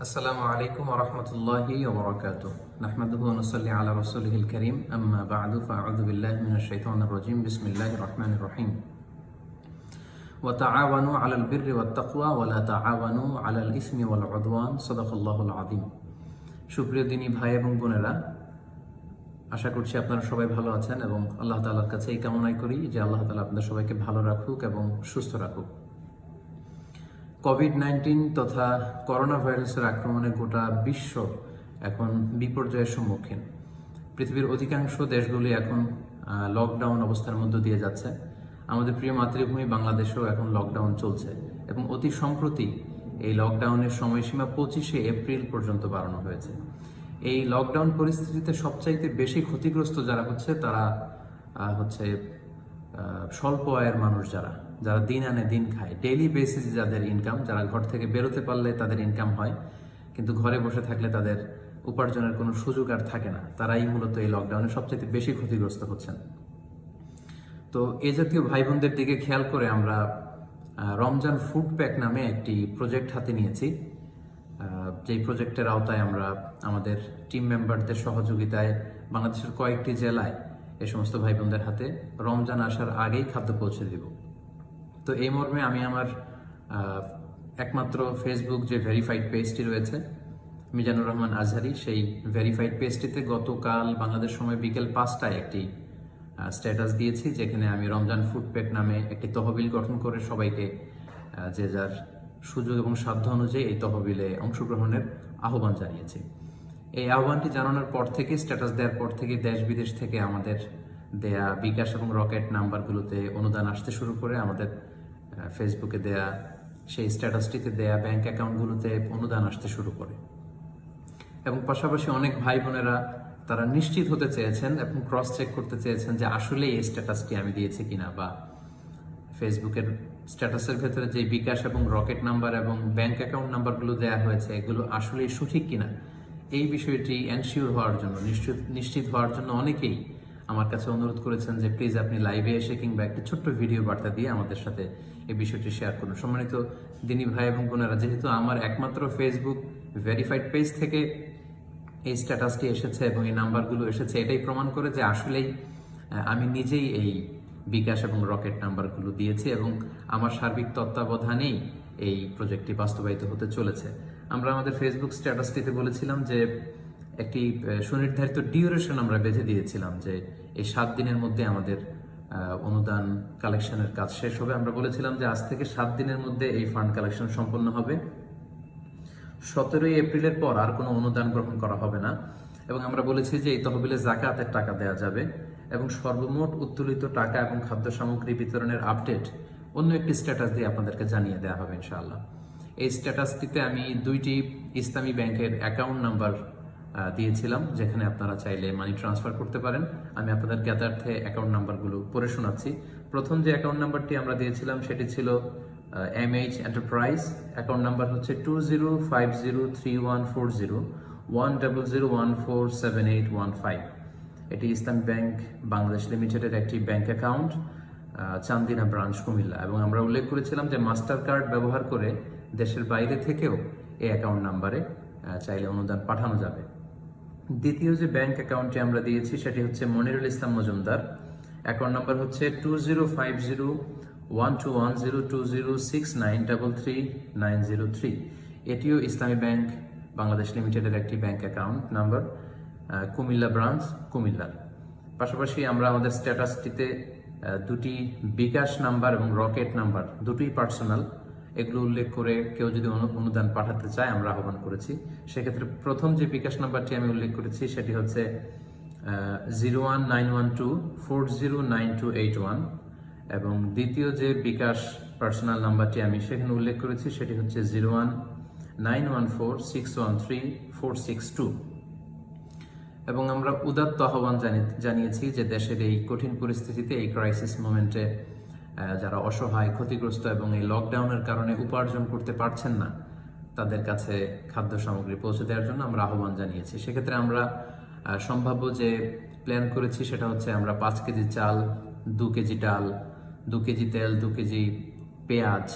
আসসালামু আলাইকুম ওয়া রাহমাতুল্লাহি ওয়া বারাকাতুহু নাহমাদুহু ওয়া নুসাল্লি আলা রাসূলিহিল কারীম আম্মা বা'দু ফাআউযু বিল্লাহি মিনাশ শাইতানির রাজীম বিসমিল্লাহির রাহমানির রাহিম ওয়া তাআওয়ানু আলাল বিররি ওয়াত তাকওয়া ওয়া লা তাআওয়ানু আলাল ইসমি ওয়াল উদওয়ান সাদাকাল্লাহুল আযীম। সুপ্রিয় দিনী ভাই এবং বোনেরা, আশা করছি আপনারা সবাই ভালো আছেন এবং আল্লাহ তাআলার কাছে এই কামনাই করি যে আল্লাহ তাআলা আপনাদের সবাইকে ভালো রাখুক এবং সুস্থ রাখুক। কোভিড-19 তথা করোনা ভাইরাসের আক্রমণে গোটা বিশ্ব এখন বিপর্যয়ের সম্মুখীন। পৃথিবীর অধিকাংশ দেশগুলি এখন লকডাউন অবস্থার মধ্য দিয়ে যাচ্ছে। আমাদের প্রিয় মাতৃভূমি বাংলাদেশেও এখন লকডাউন চলছে এবং অতি সম্প্রতি এই লকডাউনের সময়সীমা 25শে এপ্রিল পর্যন্ত বাড়ানো হয়েছে। এই লকডাউন পরিস্থিতিতে সবচাইতে বেশি ক্ষতিগ্রস্ত যারা হচ্ছে তারা হচ্ছে স্বল্প আয়ের মানুষ, যারা দিন আনে দিন খায়, ডেইলি বেসিস যাদের ইনকাম, যারা ঘর থেকে বেরোতে পারলে তাদের ইনকাম হয় কিন্তু ঘরে বসে থাকলে তাদের উপার্জনের কোনো সুযোগ আর থাকে না, তারাই মূলত এই লকডাউনে সবচেয়ে বেশি ক্ষতিগ্রস্ত হচ্ছেন। তো এই জাতীয় ভাই বোনদের দিকে খেয়াল করে আমরা রমজান ফুড প্যাক নামে একটি প্রজেক্ট হাতে নিয়েছি। যেই প্রজেক্টের আওতায় আমরা আমাদের টিম মেম্বারদের সহযোগিতায় বাংলাদেশের কয়েকটি জেলায় এই সমস্ত ভাই বোনদের হাতে রমজান আসার আগেই খাদ্য পৌঁছে দিব। তো এই মর্মে আমি আমার একমাত্র ফেসবুক যে ভেরিফাইড পেজটি রয়েছে মিজানুর রহমান আজহারি, সেই ভেরিফাইড পেজটিতে গতকাল বাংলাদেশ সময় বিকেল 5টায় একটি স্ট্যাটাস দিয়েছি, যেখানে আমি রমজান ফুড প্যাক নামে একটি তহবিল গঠন করে সবাইকে যে যার সুযোগ এবং সাধ্য অনুযায়ী এই তহবিলে অংশগ্রহণের আহ্বান জানিয়েছি। এই আহ্বানটি জানানোর পর থেকে, স্ট্যাটাস দেওয়ার পর থেকে দেশ বিদেশ থেকে আমাদের দেয়া বিকাশ এবং রকেট নাম্বারগুলোতে অনুদান আসতে শুরু করে, আমাদের ফেসবুকে দেয়া সেই স্ট্যাটাসটিতে দেয়া ব্যাংক অ্যাকাউন্টগুলোতে অনুদান আসতে শুরু করে। এবং পাশাপাশি অনেক ভাই বোনেরা তারা নিশ্চিত হতে চেয়েছেন এবং ক্রস চেক করতে চেয়েছেন যে আসলে এই স্ট্যাটাসটি আমি দিয়েছি কিনা, বা ফেসবুকের স্ট্যাটাসের ভেতরে যে বিকাশ এবং রকেট নাম্বার এবং ব্যাংক অ্যাকাউন্ট নাম্বারগুলো দেয়া হয়েছে এগুলো আসলেই সঠিক কিনা, এই বিষয়টি এনশিওর হওয়ার জন্য, নিশ্চিত হওয়ার জন্য অনেকেই আমার কাছে অনুরোধ করেছেন যে প্লিজ আপনি লাইভে এসে কিংবা একটি ছোট্ট ভিডিও বার্তা দিয়ে আমাদের সাথে এই বিষয়টি শেয়ার করুন। সম্মানিত দিনী ভাই এবং বোনেরা, যেহেতু আমার একমাত্র ফেসবুক ভেরিফাইড পেজ থেকে এই স্ট্যাটাসটি এসেছে এবং এই নাম্বারগুলো এসেছে, এটাই প্রমাণ করে যে আসলেই আমি নিজেই এই বিকাশ এবং রকেট নাম্বারগুলো দিয়েছি এবং আমার সার্বিক তত্ত্বাবধানেই এই প্রজেক্টটি বাস্তবায়িত হতে চলেছে। আমরা আমাদের ফেসবুক স্ট্যাটাসটিতে বলেছিলাম যে একটি সুনির্ধারিত ডিউরেশন আমরা বেঁধে দিয়েছিলাম যে এই 7 দিনের মধ্যে আমাদের অনুদান কালেকশনের কাজ শেষ হবে। আমরা বলেছিলাম যে আজ থেকে 7 দিনের মধ্যে এই ফান্ড কালেকশন সম্পন্ন হবে। 17ই এপ্রিলের পর আর কোনো অনুদান গ্রহণ করা হবে না এবং আমরা বলেছি যে এই তহবিলে যাকাতের টাকা দেওয়া যাবে এবং সর্বমোট উত্তোলিত টাকা এবং খাদ্য সামগ্রী বিতরণের আপডেট অন্য একটি স্ট্যাটাস দিয়ে আপনাদেরকে জানিয়ে দেওয়া হবে ইনশাআল্লাহ। এই স্ট্যাটাসটিতে আমি 2টি ইসলামী ব্যাংকের অ্যাকাউন্ট নাম্বার দিয়েছিলাম, যেখানে আপনারা চাইলে মানি ট্রান্সফার করতে পারেন। আমি আপনাদের জ্ঞাতার্থে অ্যাকাউন্ট নাম্বারগুলো পড়ে শোনাচ্ছি। প্রথম যে অ্যাকাউন্ট নাম্বারটি আমরা দিয়েছিলাম সেটি ছিল MH এন্টারপ্রাইজ। অ্যাকাউন্ট নাম্বার হচ্ছে 205031401001478115। এটি ইসলামী ব্যাংক বাংলাদেশ লিমিটেডের একটি bank account, Chandina branch, Comilla. এবং আমরা উল্লেখ করেছিলাম যে মাস্টার কার্ড ব্যবহার করে দেশের বাইরে থেকেও এই অ্যাকাউন্ট নাম্বারে চাইলে অনুদান পাঠানো যাবে। দ্বিতীয় যে ব্যাংক অ্যাকাউন্টটি আমরা দিয়েছি সেটি হচ্ছে মনিরুল ইসলাম মজুমদার। অ্যাকাউন্ট নাম্বার হচ্ছে 205012012069333903। এটিও ইসলামী ব্যাংক বাংলাদেশ লিমিটেডের একটি bank account number, Comilla branch, Comilla. পাশাপাশি আমরা আমাদের স্ট্যাটাসটিতে 2টি বিকাশ নাম্বার এবং রকেট নাম্বার, দুটোই পার্সোনাল, এগুলো উল্লেখ করে কেউ যদি অনুদান পাঠাতে চায় আমরা আহ্বান করেছি। সেক্ষেত্রে প্রথম যে বিকাশ নাম্বারটি আমি উল্লেখ করেছি সেটি হচ্ছে 01912409281 এবং দ্বিতীয় যে বিকাশ পার্সোনাল নাম্বারটি আমি সেখানে উল্লেখ করেছি সেটি হচ্ছে 01914613462। এবং আমরা উদাত্ত আহ্বান জানিয়েছি যে দেশের এই কঠিন পরিস্থিতিতে, এই ক্রাইসিস মোমেন্টে যারা অসহায়, ক্ষতিগ্রস্ত এবং এই লকডাউনের কারণে উপার্জন করতে পারছেন না, তাদের কাছে খাদ্য সামগ্রী পৌঁছে দেওয়ার জন্য আমরা আহ্বান জানিয়েছি। সেক্ষেত্রে আমরা সম্ভাব্য যে প্ল্যান করেছি সেটা হচ্ছে আমরা 5 কেজি চাল, 2 কেজি ডাল, 2 কেজি তেল, 2 কেজি পেঁয়াজ,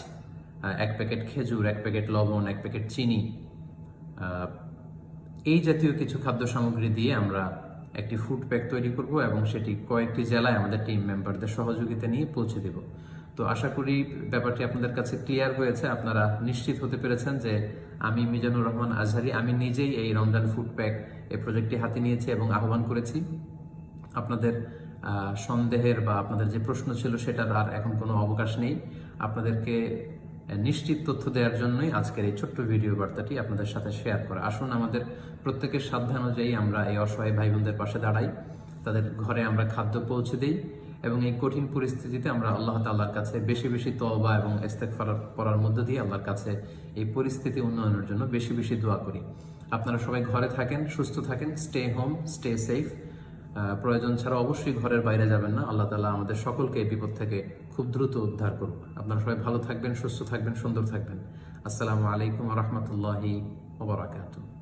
1 প্যাকেট খেজুর, 1 প্যাকেট লবণ, 1 প্যাকেট চিনি, এই জাতীয় কিছু খাদ্য সামগ্রী দিয়ে আমরা একটি ফুড প্যাক তৈরি করব এবং সেটি কয়েকটি জেলায় আমাদের টিম মেম্বারদের সহযোগিতা নিয়ে পৌঁছে দেব। তো আশা করি ব্যাপারটি আপনাদের কাছে ক্লিয়ার হয়েছে, আপনারা নিশ্চিত হতে পেরেছেন যে আমি মিজানুর রহমান আজহারি আমি নিজেই এই রমজান ফুড প্যাক এই প্রজেক্টটি হাতে নিয়েছি এবং আহ্বান করেছি। আপনাদের সন্দেহের বা আপনাদের যে প্রশ্ন ছিল সেটার আর এখন কোনো অবকাশ নেই। আপনাদেরকে নিশ্চিত তথ্য দেওয়ার জন্যই আজকের এই ছোট্ট ভিডিও বার্তাটি আপনাদের সাথে শেয়ার করা। আসুন আমাদের প্রত্যেকের সাধ্য অনুযায়ী আমরা এই অসহায় ভাই বোনদের পাশে দাঁড়াই, তাদের ঘরে আমরা খাদ্য পৌঁছে দিই এবং এই কঠিন পরিস্থিতিতে আমরা আল্লাহ তাআলার কাছে বেশি বেশি তওবা এবং ইস্তেগফার করার মধ্য দিয়ে আল্লাহর কাছে এই পরিস্থিতি উন্নয়নের জন্য বেশি বেশি দোয়া করি। আপনারা সবাই ঘরে থাকেন, সুস্থ থাকেন, স্টে হোম, স্টে সেফ। প্রয়োজন ছাড়া অবশ্যই ঘরের বাইরে যাবেন না। আল্লাহ তাআলা আমাদের সকলকে এই বিপদ থেকে খুব দ্রুত উদ্ধার করুক। আপনারা সবাই ভালো থাকবেন, সুস্থ থাকবেন, সুন্দর থাকবেন। আসসালামু আলাইকুম ওয়া রাহমাতুল্লাহি ওয়া বারাকাতুহু।